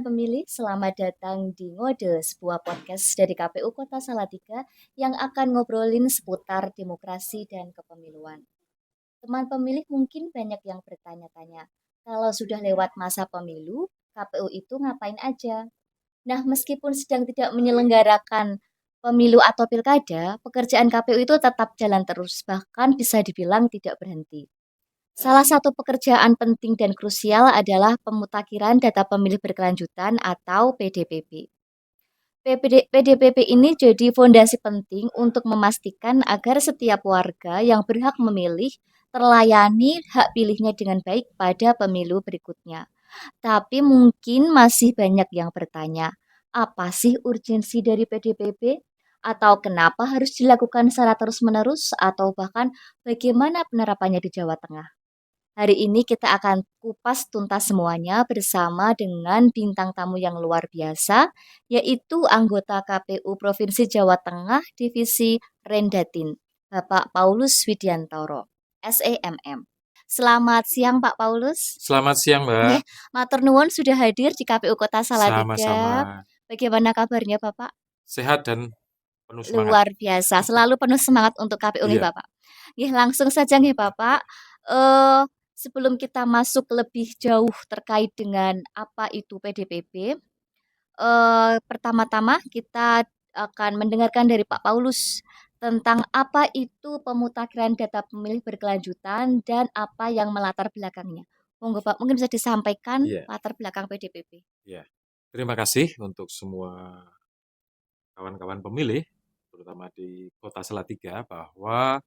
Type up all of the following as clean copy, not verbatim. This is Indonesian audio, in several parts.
teman pemilih, selamat datang di Ngode, sebuah podcast dari KPU Kota Salatiga yang akan ngobrolin seputar demokrasi dan kepemiluan. Teman pemilih mungkin banyak yang bertanya-tanya, kalau sudah lewat masa pemilu, KPU itu ngapain aja? Nah, meskipun sedang tidak menyelenggarakan pemilu atau pilkada, pekerjaan KPU itu tetap jalan terus, bahkan bisa dibilang tidak berhenti. Salah satu pekerjaan penting dan krusial adalah pemutakhiran data pemilih berkelanjutan atau PDPP. PDPP ini jadi fondasi penting untuk memastikan agar setiap warga yang berhak memilih terlayani hak pilihnya dengan baik pada pemilu berikutnya. Tapi mungkin masih banyak yang bertanya, apa sih urgensi dari PDPP? Atau kenapa harus dilakukan secara terus-menerus? Atau bahkan bagaimana penerapannya di Jawa Tengah? Hari ini kita akan kupas tuntas semuanya bersama dengan bintang tamu yang luar biasa, yaitu anggota KPU Provinsi Jawa Tengah Divisi Rendatin, Bapak Paulus Widiantoro, SEMM. Selamat siang Pak Paulus. Selamat siang, Nggih, Mbak. matur nuwun sudah hadir di KPU Kota Salatiga. Sama-sama. Bagaimana kabarnya Bapak? Sehat dan penuh semangat. Luar biasa, selalu penuh semangat untuk KPU nih Iya, Bapak. Nggih, langsung saja nih Bapak. Eh, Sebelum kita masuk lebih jauh terkait dengan apa itu PDPP, pertama-tama kita akan mendengarkan dari Pak Paulus tentang apa itu pemutakhiran data pemilih berkelanjutan dan apa yang melatar belakangnya. Monggo Pak, mungkin bisa disampaikan iya, latar belakang PDPP. iya. Terima kasih untuk semua kawan-kawan pemilih, terutama di Kota Salatiga, bahwa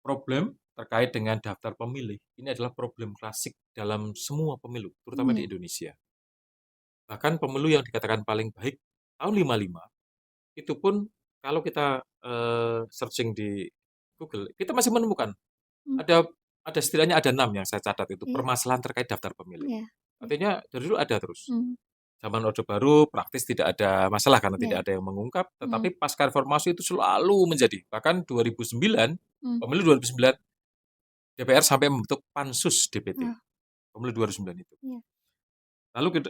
problem terkait dengan daftar pemilih ini adalah problem klasik dalam semua pemilu, terutama di Iya. Indonesia. Bahkan pemilu yang dikatakan paling baik tahun 55, itu pun kalau kita searching di Google, kita masih menemukan Hmm, ada setidaknya ada 6 yang saya catat itu iya, permasalahan terkait daftar pemilih. iya, iya. Artinya dari dulu ada terus. Hmm, Zaman Orde Baru praktis tidak ada masalah karena iya. tidak ada yang mengungkap, Hmm, tetapi pasca reformasi itu selalu menjadi. Bahkan 2009, hmm. pemilu 2009, DPR sampai membentuk pansus DPT, Ah, pemilu 2009 itu. iya. Lalu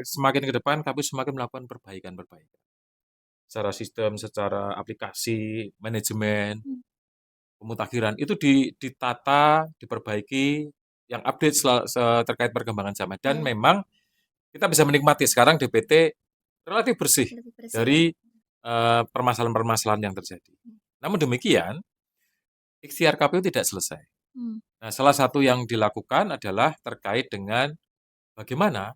semakin ke depan kami semakin melakukan perbaikan-perbaikan. Secara sistem, secara aplikasi, manajemen, Hmm, pemutakhiran itu ditata, diperbaiki, yang update terkait perkembangan zaman. Dan iya. memang kita bisa menikmati sekarang DPT relatif bersih Lebih bersih ya. dari permasalahan-permasalahan yang terjadi. Hmm, Namun demikian, ikhtiar KPU tidak selesai. hmm, Nah, salah satu yang dilakukan adalah terkait dengan bagaimana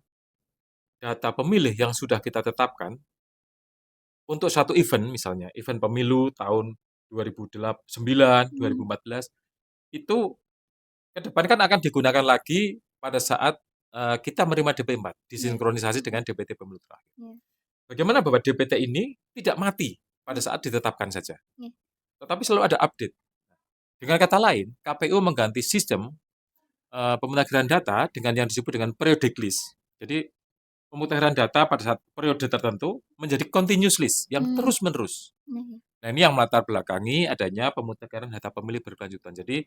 data pemilih yang sudah kita tetapkan untuk satu event, misalnya event pemilu tahun 2009, hmm, 2014, itu ke depan kan akan digunakan lagi pada saat kita menerima DP4, iya, disinkronisasi iya, dengan DPT pemilu terakhir. iya, Bagaimana bahwa DPT ini tidak mati pada iya, saat ditetapkan saja, iya, tetapi selalu ada update. Dengan kata lain, KPU mengganti sistem pemutakhiran data dengan yang disebut dengan periodic list. Jadi pemutakhiran data pada saat periode tertentu menjadi continuous list yang hmm, terus-menerus. iya, iya, Nah, ini yang melatar belakangi adanya pemutakhiran data pemilih berkelanjutan. Jadi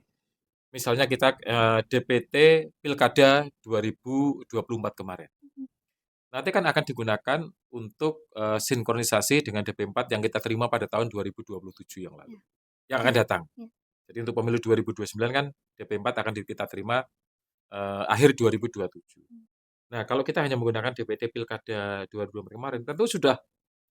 misalnya kita DPT Pilkada 2024 kemarin. mhm, Nanti kan akan digunakan untuk sinkronisasi dengan DP4 yang kita terima pada tahun 2027 yang lalu, iya, yang akan iya, datang. iya, Jadi untuk pemilu 2029 kan DP4 akan kita terima akhir 2027. hmm, Nah, kalau kita hanya menggunakan DPT Pilkada 2024 kemarin, tentu sudah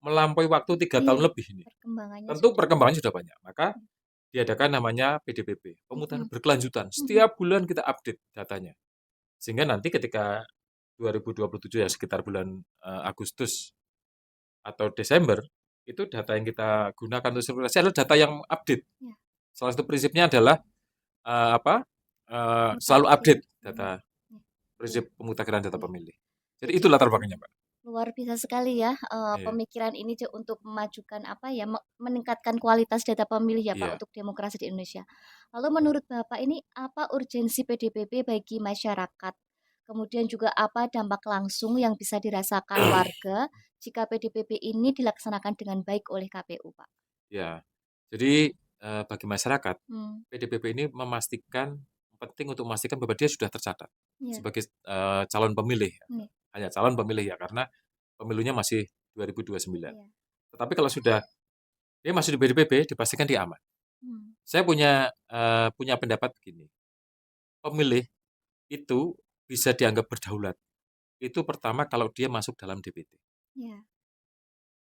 melampaui waktu 3 tahun iya, lebih ini. perkembangannya Tentu sudah, perkembangannya sudah banyak. Maka hmm, diadakan namanya PDPP, mhm, pemutahiran berkelanjutan. mhm, Setiap bulan kita update datanya. Sehingga nanti ketika 2027 ya sekitar bulan Agustus atau Desember, itu data yang kita gunakan untuk sirkulasi adalah data yang update. iya, Salah satu prinsipnya adalah apa? Selalu mutakhir, update mhm, data, iya, iya, prinsip pemutakhiran data iya. pemilih. Jadi Jadi itu latar belakangnya, Pak. luar biasa sekali ya, Iya, pemikiran ini untuk memajukan apa ya, meningkatkan kualitas data pemilih ya Pak iya. untuk demokrasi di Indonesia. Lalu menurut Bapak ini apa urgensi PDPP bagi masyarakat? Kemudian juga apa dampak langsung yang bisa dirasakan warga jika PDPP ini dilaksanakan dengan baik oleh KPU Pak? Ya, jadi bagi masyarakat, Hmm, PDPP ini penting untuk memastikan bahwa dia sudah tercatat iya, sebagai calon pemilih iya, hanya calon pemilih ya, karena pemilunya masih 2029. Iya. Tetapi kalau sudah dia masuk di PDPP, dipastikan dia aman. Hmm. Saya punya pendapat begini, pemilih itu bisa dianggap berdaulat. Itu pertama kalau dia masuk dalam DPT. Iya.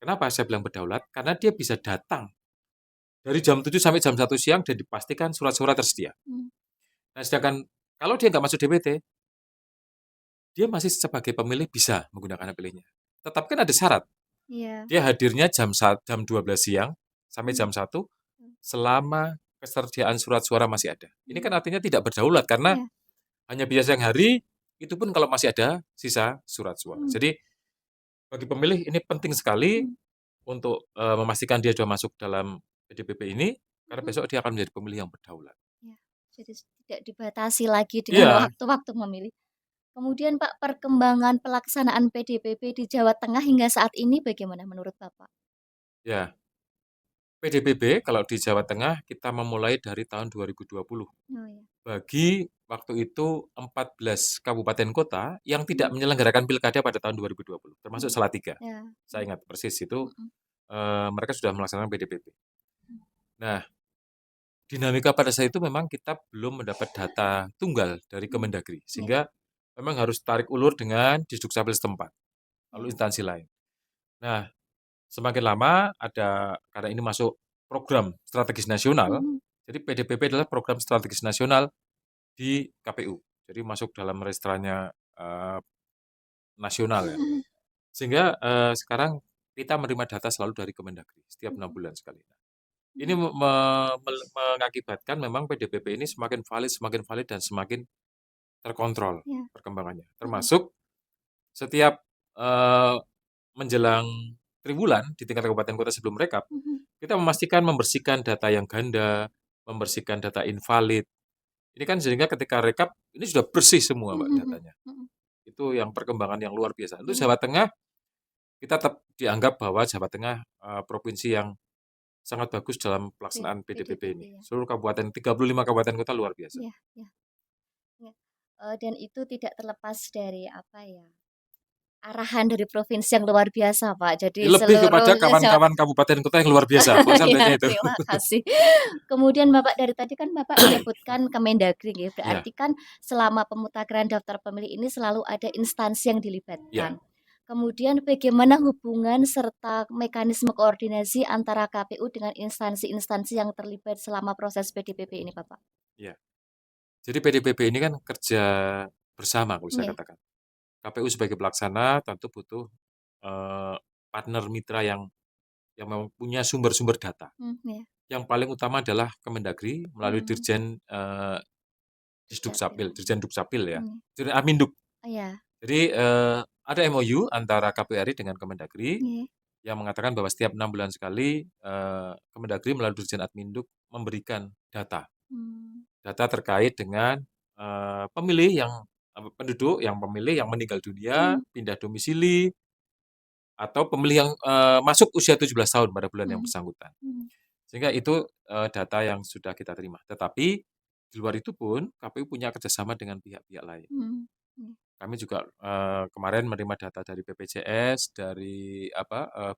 Kenapa saya bilang berdaulat? Karena dia bisa datang dari jam 7 sampai jam 1 siang dan dipastikan surat-surat tersedia. Hmm. Nah, sedangkan kalau dia nggak masuk DPT, dia masih sebagai pemilih bisa menggunakan hak pilihnya. Tetap kan ada syarat. Iya. Dia hadirnya jam 12 siang sampai Hmm. jam 1 selama ketersediaan surat suara masih ada. Ini kan Hmm. artinya tidak berdaulat karena Iya. hanya bisa siang hari, itu pun kalau masih ada sisa surat suara. Hmm. Jadi bagi pemilih ini penting sekali Hmm. untuk memastikan dia sudah masuk dalam PDPP ini, karena Hmm. besok dia akan menjadi pemilih yang berdaulat. Ya, jadi tidak dibatasi lagi dengan Iya, waktu-waktu memilih. Kemudian Pak, perkembangan pelaksanaan PDPP di Jawa Tengah hingga saat ini bagaimana menurut Bapak? ya. PDPP kalau di Jawa Tengah kita memulai dari tahun 2020. Oh ya. Bagi waktu itu 14 kabupaten kota yang tidak Mhm. menyelenggarakan pilkada pada tahun 2020, termasuk Mhm. Salatiga. Ya. Saya ingat persis itu Mhm. mereka sudah melaksanakan PDPP. Mhm. Nah, dinamika pada saat itu memang kita belum mendapat data tunggal dari Mhm. Kemendagri, Ya. sehingga memang harus tarik ulur dengan Disdukcapil setempat, lalu Ya. instansi lain. Nah, semakin lama karena ini masuk program strategis nasional, Mhm. jadi PDPP adalah program strategis nasional di KPU. Jadi masuk dalam registranya nasional ya. Mhm. Sehingga sekarang kita menerima data selalu dari Kemendagri setiap 6 Mhm. bulan sekali. Ini Mhm. mengakibatkan memang PDPP ini semakin valid dan semakin terkontrol Ya. perkembangannya. Mhm. Termasuk setiap menjelang triwulan di tingkat kabupaten kota sebelum rekap, Mhm. kita memastikan membersihkan data yang ganda, membersihkan data invalid. Ini kan sehingga ketika rekap ini sudah bersih semua Mbak Mhm. datanya. Mhm. Itu yang perkembangan yang luar biasa. Untuk Iya. Jawa Tengah, kita tetap dianggap bahwa Jawa Tengah provinsi yang sangat bagus dalam pelaksanaan PDPP PDPP ini. ya. Seluruh kabupaten, 35 kabupaten kota luar biasa. Iya. Ya. Ya. Dan itu tidak terlepas dari apa ya? Arahan dari provinsi yang luar biasa, Pak. Jadi Lebih kepada seluruh kawan-kawan kabupaten kota yang luar biasa. Kalau saya ya, melihatnya itu. terima kasih. Kemudian Bapak dari tadi kan Bapak menyebutkan Kemendagri ya, Ya, berarti kan selama pemutahiran daftar pemilih ini selalu ada instansi yang ya. dilibatkan. Kemudian bagaimana hubungan serta mekanisme koordinasi antara KPU dengan instansi-instansi yang terlibat selama proses PDPP ini, Bapak? Ya. Jadi PDPP ini kan kerja bersama kalau saya Iya. katakan. KPU sebagai pelaksana tentu butuh eh, partner mitra yang memang punya sumber-sumber data. Iya. Yang paling utama adalah Kemendagri melalui Mmm. Dirjen Dukcapil. Dirjen Dukcapil ya. Iya. Dirjen Aminduk. Oh, iya. Jadi ada MOU antara KPU RI dengan Kemendagri Iya. yang mengatakan bahwa setiap 6 bulan sekali Kemendagri melalui Dirjen Adminduk memberikan data. Mmm. Data terkait dengan pemilih penduduk yang pemilih yang meninggal dunia, Mmm. pindah domisili, atau pemilih yang masuk usia 17 tahun pada bulan yang Mhm. bersangkutan. Mhm. Sehingga itu data yang sudah kita terima. Tetapi di luar itu pun KPU punya kerjasama dengan pihak-pihak lain. Mhm. Iya. Kami juga kemarin menerima data dari BPJS, dari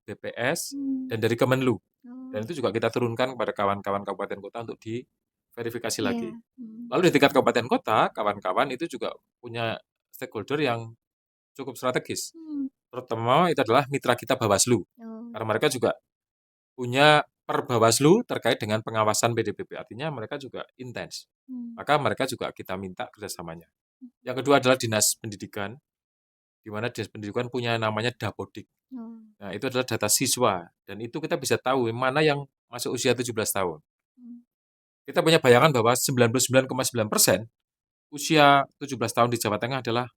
BPS, Mmm. dan dari Kemenlu. Oh, Dan itu juga kita turunkan kepada kawan-kawan kabupaten kota untuk diverifikasi iya. lagi. Mmm. Lalu di tingkat kabupaten kota, kawan-kawan itu juga punya stakeholder yang cukup strategis. Mmm. Terutama itu adalah mitra kita Bawaslu. Oh. Karena mereka juga punya Perbawaslu terkait dengan pengawasan PDPP. Artinya mereka juga intens. Mmm. Maka mereka juga kita minta kerjasamanya. Mhm. Yang kedua adalah Dinas Pendidikan, di mana Dinas Pendidikan punya namanya Dapodik. Oh. Nah, itu adalah data siswa. Dan itu kita bisa tahu mana yang masuk usia 17 tahun. Mmm. Kita punya bayangan bahwa 99,9% usia 17 tahun di Jawa Tengah adalah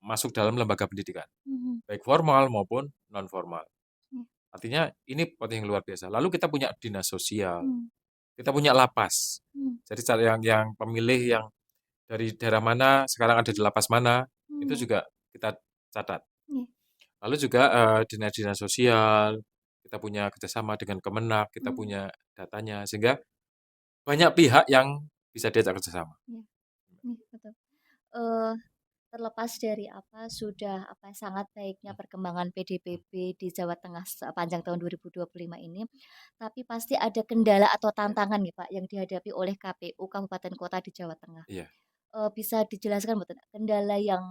masuk dalam lembaga pendidikan, Mhm. baik formal maupun non-formal. Iya. Artinya ini potensi yang luar biasa. Lalu kita punya dinas sosial, Mmm. kita punya lapas. Mmm. Jadi yang pemilih yang dari daerah mana, sekarang ada di Mmm. lapas mana, itu Iya. juga kita catat. Iya. Lalu juga dinas-dinas sosial, kita punya kerjasama dengan Kemenak, kita Mhm. punya datanya, sehingga banyak pihak yang bisa diajak kerjasama. Iya. Iya, betul. Eee terlepas dari sangat baiknya Mhm, perkembangan mhm. PDPB di Jawa Tengah sepanjang tahun 2025 ini, tapi pasti ada kendala atau tantangan nih Pak yang dihadapi oleh KPU kabupaten kota di Jawa Tengah. Iya. Bisa dijelaskan mboten kendala yang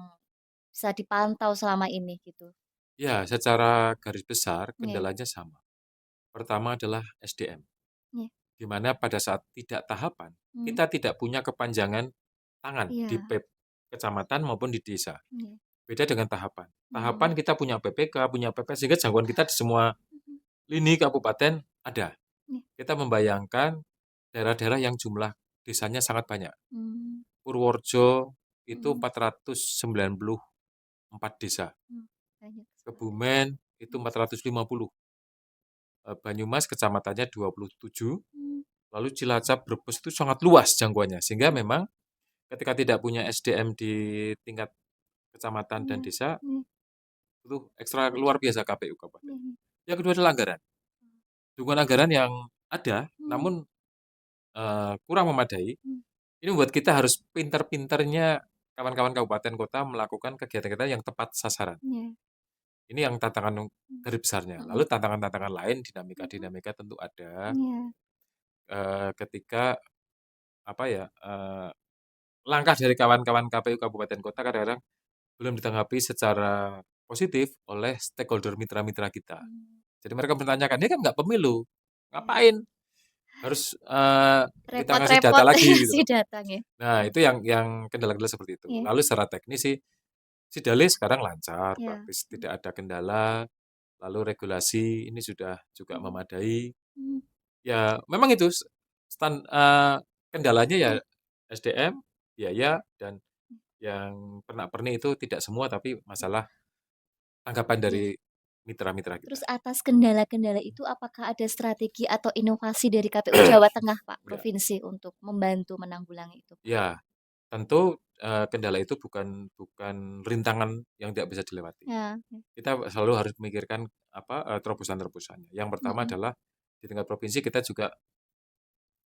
bisa dipantau selama ini gitu? Ya, secara garis besar Nggih, kendalanya sama. Pertama adalah SDM, nggih, di mana pada saat tidak tahapan, mmm, kita tidak punya kepanjangan tangan di iya, kecamatan maupun di desa. nggih, Beda dengan tahapan. Tahapan mmm, kita punya PPK, punya PP, sehingga jangkauan kita di semua mhm, lini kabupaten ada. nggih, Kita membayangkan daerah-daerah yang jumlah desanya sangat banyak. mmm, Purworejo itu mhm, 494 desa, banyak sekali, Kebumen itu mmm, 450, Banyumas kecamatannya 27, mmm, lalu Cilacap, Brebes itu sangat luas jangkauannya. Sehingga memang ketika tidak punya SDM di tingkat kecamatan dan iya, desa, nggih, itu ekstra luar biasa KPU kabupaten. nggih, Yang kedua adalah anggaran. Dukungan anggaran yang ada, mmm, namun kurang memadai. mmm, Ini membuat kita harus pinter-pinternya kawan-kawan kabupaten kota melakukan kegiatan-kegiatan yang tepat sasaran. iya, Ini yang tantangan mmm, garis besarnya. Lalu mhm, tantangan-tantangan lain, mhm, dinamika-dinamika tentu ada, iya, ketika apa ya, langkah dari kawan-kawan KPU kabupaten kota kadang-kadang belum ditanggapi secara positif oleh stakeholder mitra-mitra kita. mmm, Jadi mereka bertanyakan, "Ini kan nggak pemilu, iya, ngapain harus, kita ngasih data repot-repot lagi?" Gitu ngasih loh. data nggih, Nah, mmm, itu yang kendala-kendala seperti itu. iya, Lalu secara teknis sih, Sidale sekarang lancar, iya, praktis mmm, tidak ada kendala, lalu regulasi ini sudah juga mhm, memadai. mmm, Ya memang itu kendalanya ya iya, SDM, biaya, dan yang pernak-pernik itu tidak semua, tapi masalah tanggapan dari iya. mitra-mitra kita. Terus atas kendala-kendala itu apakah ada strategi atau inovasi dari KPU Jawa Tengah, Pak, Ya, provinsi untuk membantu menanggulangi itu, Pak? ya tentu, kendala itu bukan bukan rintangan yang tidak bisa dilewati. Ya, ya, Kita selalu harus memikirkan apa, terobosan-terobosannya. Yang pertama mhm, adalah di tingkat provinsi kita juga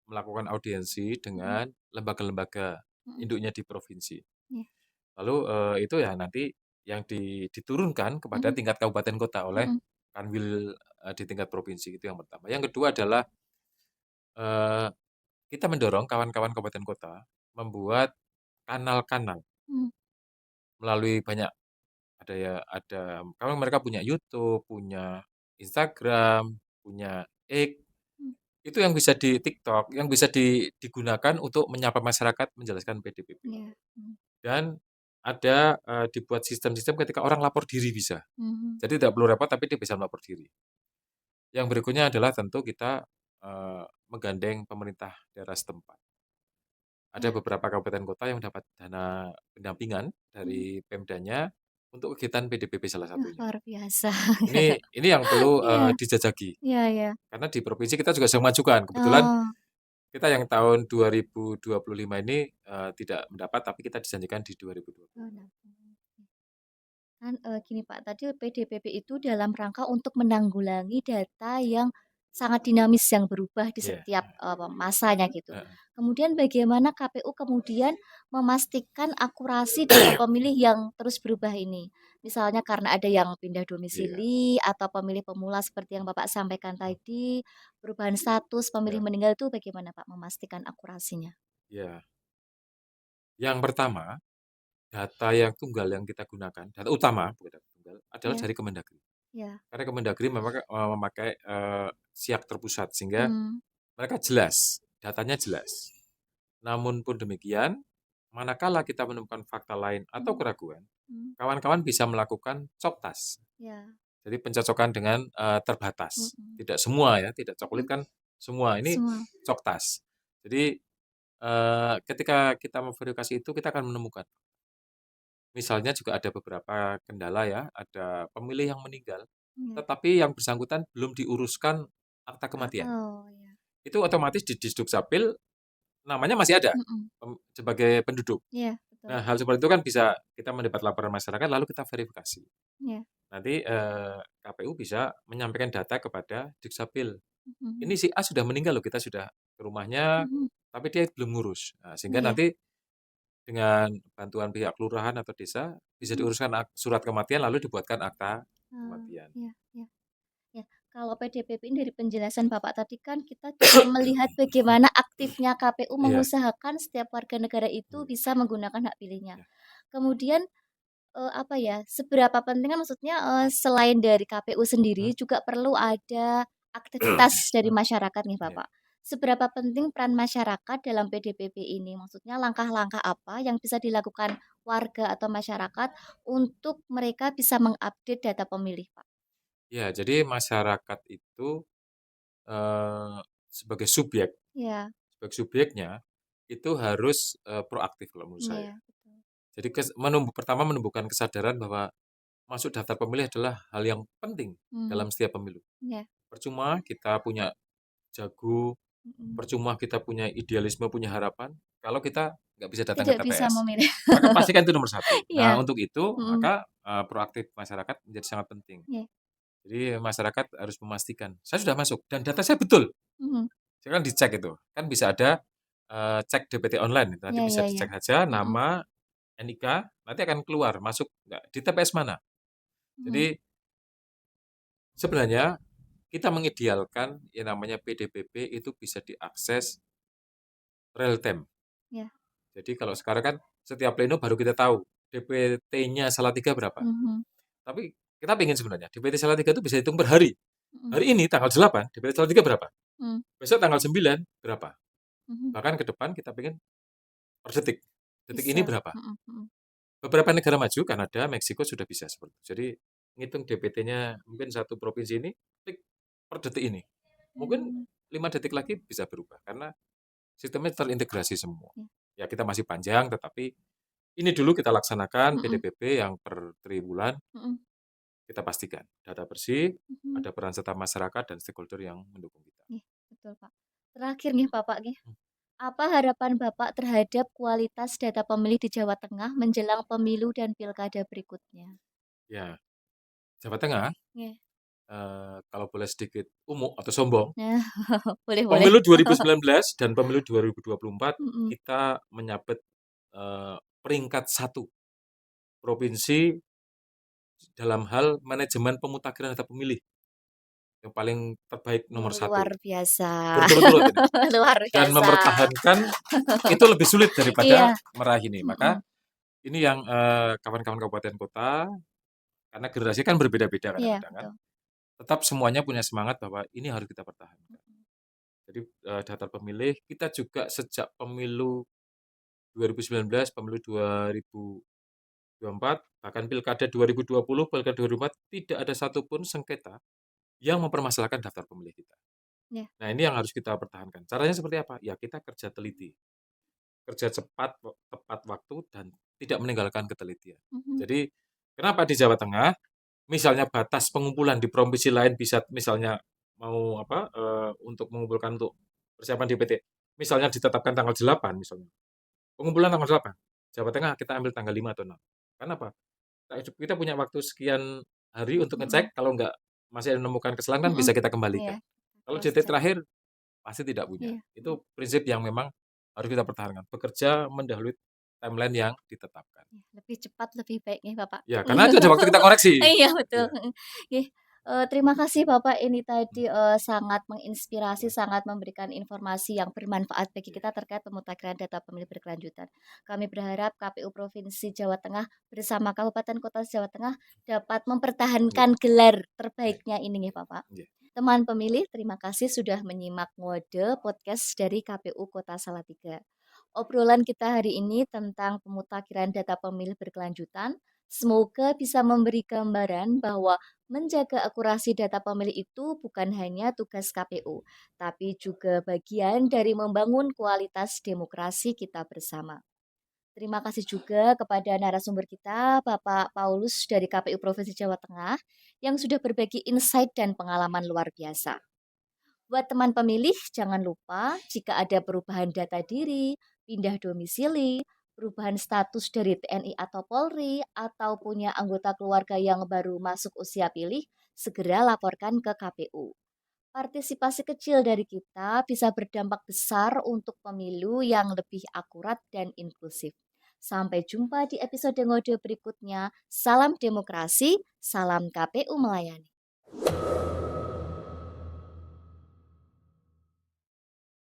melakukan audiensi mhm, dengan lembaga-lembaga mhm, induknya di provinsi. iya, Lalu, itu ya nanti yang diturunkan kepada mhm, tingkat kabupaten kota oleh mhm, Kanwil, di tingkat provinsi, itu yang pertama. Yang kedua adalah, eee, kita mendorong kawan-kawan kabupaten kota membuat kanal-kanal mmm, melalui banyak, ada karena mereka punya YouTube, punya Instagram, punya X, mmm, itu yang bisa di TikTok, yang bisa digunakan untuk menyapa masyarakat, menjelaskan PDPP. iya, Dan ada, dibuat sistem-sistem ketika orang lapor diri bisa. mhm, Jadi tidak perlu repot, tapi dia bisa melapor diri. Yang berikutnya adalah tentu kita, menggandeng pemerintah daerah setempat. Ada iya, beberapa kabupaten kota yang mendapat dana pendampingan mhm, dari Pemdanya untuk kegiatan PDPP salah satunya. luar biasa. Ini yang perlu, Iya, dijajaki, iya, iya, karena di provinsi kita juga sedang majukan. Kebetulan oh, kita yang tahun 2025 ini, tidak mendapat, tapi kita dijanjikan di 2020. oh, nah, kan, gini Pak, tadi PDPP itu dalam rangka untuk menanggulangi data yang sangat dinamis yang berubah di Iya, setiap, masanya gitu. heeh, Kemudian bagaimana KPU kemudian memastikan akurasi data pemilih yang terus berubah ini? Misalnya karena ada yang pindah iya, domisili atau pemilih pemula seperti yang Bapak sampaikan mhm, tadi, perubahan status pemilih iya, meninggal itu bagaimana Pak memastikan akurasinya? iya. Yang pertama, data yang tunggal yang kita gunakan, data utama bukan data tunggal, adalah Iya, dari Kemendagri. iya, Karena Kemendagri memakai, Siak terpusat, sehingga mmm, mereka jelas, datanya jelas. Namun pun demikian, manakala kita menemukan fakta lain atau mhm, keraguan, mmm, kawan-kawan bisa melakukan coktas. iya, Jadi pencocokan dengan, terbatas. mhm, Tidak semua ya, tidak coklit mhm, kan semua, ini semua, coktas. Jadi, ketika kita memverifikasi itu, kita akan menemukan. Misalnya juga ada beberapa kendala ya, ada pemilih yang meninggal, iya. tetapi yang bersangkutan belum diuruskan akta kematian. Oh, iya. Itu otomatis di Disdukcapil namanya masih ada, Mhm. sebagai penduduk. Iya, betul. Nah, hal seperti itu kan bisa kita mendapat laporan masyarakat lalu kita verifikasi. Iya. Nanti, KPU bisa menyampaikan data kepada Dukcapil. Mhm. Ini si A sudah meninggal loh, kita sudah ke rumahnya, Mhm. tapi dia belum ngurus. Nah, sehingga Iya. nanti dengan bantuan pihak kelurahan atau desa bisa Mhm. diuruskan surat kematian lalu dibuatkan akta Oh, kematian. iya iya. Ya, kalau PDPP ini dari penjelasan Bapak tadi kan kita juga melihat bagaimana aktifnya KPU Iya, mengusahakan setiap warga negara itu mmm, bisa menggunakan hak pilihnya. ya, Kemudian, apa ya, seberapa penting kan maksudnya, selain dari KPU mhm, sendiri juga perlu ada aktivitas dari mmm, masyarakat nih iya. Bapak. Seberapa penting peran masyarakat dalam PDPP ini? Maksudnya langkah-langkah apa yang bisa dilakukan warga atau masyarakat untuk mereka bisa mengupdate data pemilih, Pak? Ya, jadi masyarakat itu, eee, sebagai subjek Iya. sebagai subjeknya itu harus, proaktif kalau menurut saya. Iya, betul. Jadi pertama menumbuhkan kesadaran bahwa masuk daftar pemilih adalah hal yang penting Mmm, dalam setiap pemilu. iya, Percuma kita punya jago, mhm. percuma kita punya idealisme, punya harapan, kalau kita nggak bisa datang ke Tidak bisa TPS. memilih. Maka pastikan itu nomor satu. Nah, Iya, untuk itu mhm, maka, proaktif masyarakat menjadi sangat penting. iya, Jadi masyarakat harus memastikan, "Saya sudah masuk dan data saya betul." mhm, Silakan dicek itu. Kan bisa ada, cek DPT online, nanti iya bisa iya iya, dicek saja mhm, nama, NIK, nanti akan keluar masuk nggak di TPS mana. mhm, Jadi sebenarnya kita mengidealkan yang namanya PDPP itu bisa diakses real time. iya, Jadi kalau sekarang kan setiap pleno baru kita tahu DPT-nya Salatiga berapa. mhm, Tapi kita pengen sebenarnya DPT Salatiga itu bisa hitung per hari. mhm, Hari ini tanggal 8 DPT Salatiga berapa? mmm, Besok tanggal 9 berapa? mhm, Bahkan ke depan kita pengen per detik. Detik ini bisa, berapa? mhm mhm, Beberapa negara maju, Kanada, Meksiko sudah bisa seperti itu. Jadi ngitung DPT-nya mungkin satu provinsi ini, klik per detik ini. Mungkin mmm, 5 detik lagi bisa berubah karena sistemnya terintegrasi semua. iya, Ya kita masih panjang, tetapi ini dulu kita laksanakan mhm PDPP yang per triwulan, mhm kita pastikan data bersih, mhm, ada peran serta masyarakat dan stakeholder yang mendukung kita. iya, betul, Pak. Terakhir nih, Bapak, nih, Hmm, apa harapan Bapak terhadap kualitas data pemilih di Jawa Tengah menjelang pemilu dan pilkada berikutnya? Ya, Jawa Tengah, Iya, kalau boleh sedikit umuk atau sombong, nah, boleh boleh, pemilu 2019 dan pemilu 2024 mhm, kita menyabet peringkat satu provinsi dalam hal manajemen pemutakhiran data pemilih yang paling terbaik nomor luar satu biasa, berturut-turut ini. luar Dan biasa. mempertahankan itu lebih sulit Iya, daripada meraih ini. Maka mhm, ini yang kawan-kawan kabupaten kota, karena generasi kan berbeda-beda iya, kadang-kadang kan, betul, tetap semuanya punya semangat bahwa ini harus kita pertahankan. mhm, Jadi daftar pemilih kita juga sejak pemilu 2019, pemilu 2024, bahkan pilkada 2020, pilkada 2024 tidak ada satupun sengketa yang mempermasalahkan daftar pemilih kita. iya, Nah, ini yang harus kita pertahankan. Caranya seperti apa? Ya kita kerja teliti, kerja cepat, tepat waktu, dan tidak meninggalkan ketelitian. mhm, Jadi, kenapa di Jawa Tengah, misalnya batas pengumpulan di provinsi lain bisa misalnya mau apa, untuk mengumpulkan untuk persiapan DPT, misalnya ditetapkan tanggal 8 misalnya, pengumpulan tanggal 8, Jawa Tengah kita ambil tanggal 5 atau 6. Karena apa? Kita punya waktu sekian hari untuk mhm, ngecek, kalau nggak masih menemukan kesalahan kan mhm, bisa kita iya, kembalikan. Kalau cross DT check, terakhir pasti tidak punya. iya, mhm, Itu prinsip yang memang harus kita pertahankan. Bekerja mendahului timeline yang ditetapkan. iya, lebih cepat lebih baik nih Bapak. Ya, karena itu ada waktu kita koreksi. Iya betul, Ya, mhm, ih, terima kasih Bapak ini mhm, tadi, sangat menginspirasi, ya, sangat memberikan informasi yang bermanfaat bagi ya, kita terkait pemutakhiran data pemilih berkelanjutan. Kami berharap KPU Provinsi Jawa Tengah bersama kabupaten kota Jawa Tengah dapat ya, mempertahankan gelar ya, terbaiknya ini ya ya, Bapak. ya, Teman pemilih, terima kasih sudah menyimak ngode podcast dari KPU Kota Salatiga. Obrolan kita hari ini tentang pemutakhiran data pemilih berkelanjutan, semoga bisa memberi gambaran bahwa menjaga akurasi data pemilih itu bukan hanya tugas KPU, tapi juga bagian dari membangun kualitas demokrasi kita bersama. Terima kasih juga kepada narasumber kita, Bapak Paulus dari KPU Provinsi Jawa Tengah, yang sudah berbagi insight dan pengalaman luar biasa. Buat teman pemilih, jangan lupa jika ada perubahan data diri, pindah domisili, perubahan status dari TNI atau Polri, atau punya anggota keluarga yang baru masuk usia pilih, segera laporkan ke KPU. Partisipasi kecil dari kita bisa berdampak besar untuk pemilu yang lebih akurat dan inklusif. Sampai jumpa di episode ngode berikutnya. Salam demokrasi, salam KPU melayani.